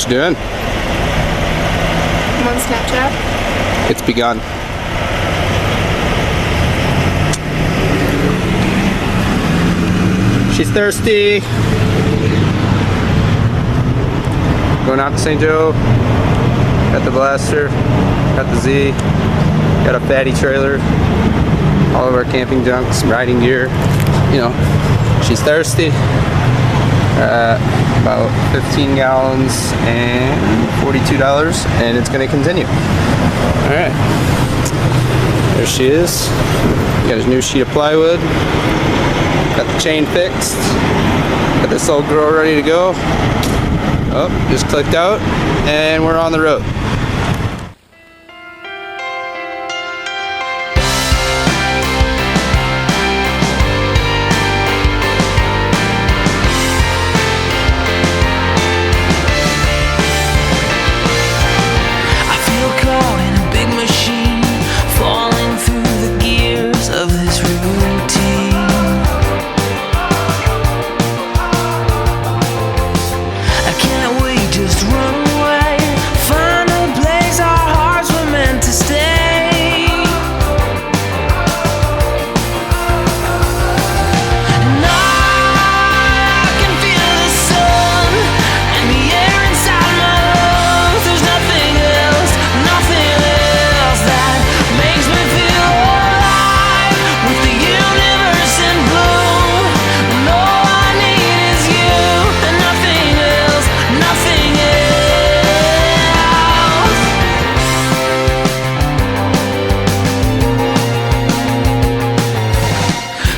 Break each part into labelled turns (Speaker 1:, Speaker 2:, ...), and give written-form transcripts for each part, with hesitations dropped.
Speaker 1: you doing?
Speaker 2: I'm on Snapchat.
Speaker 1: It's begun. She's thirsty. Going out to St. Joe. Got the blaster. Got the Z. Got a fatty trailer. All of our camping junk, some riding gear. You know, she's thirsty. About 15 gallons and $42, and it's going to continue. All right, there she is. Got a new sheet of plywood. Got the chain fixed. Got this old girl ready to go. Oh, just clicked out, and we're on the road.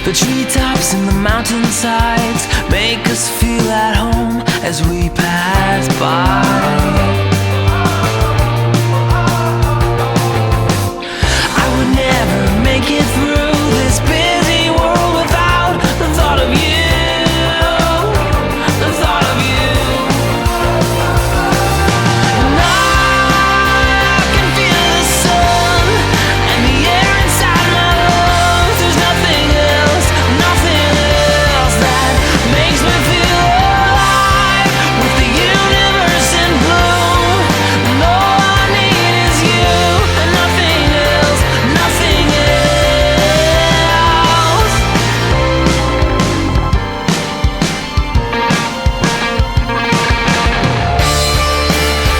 Speaker 3: The treetops and the mountainsides make us feel at home as we pass by. I would never make it through this busy world without the thought of you, the thought of you. And I can feel the sun and the air inside my lungs. There's nothing else that makes me feel alive with the universe in bloom. And all I need is you and nothing else, nothing else.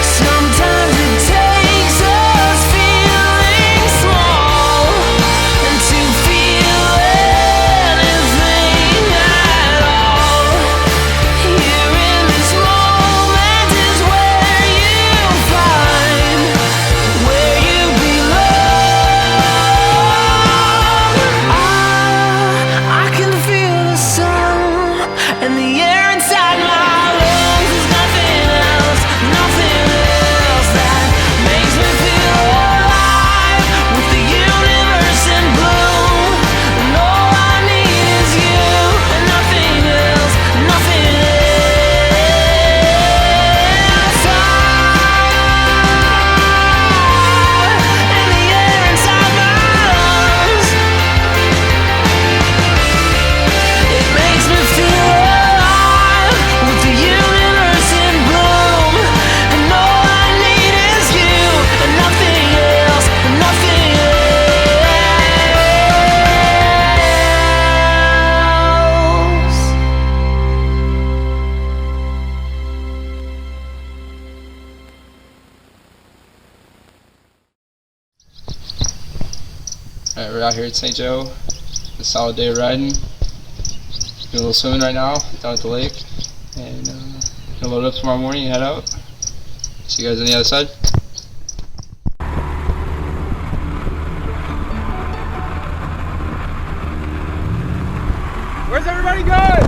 Speaker 3: Sometimes it takes us feeling small and to feel anything at all. Here in this moment is where you find where you belong. I can feel the sun and the air inside my lungs. There's nothing else that makes me feel alive with the universe in bloom. And all I need is you and nothing else, nothing else. And the air inside my lungs, it makes me feel alive with the universe in bloom. And all I need is you and nothing else, nothing else.
Speaker 1: All right, we're out here at St. Joe. A solid day of riding. Doing a little swimming right now down at the lake, and gonna load up tomorrow morning and head out. See you guys on the other side. Where's everybody going?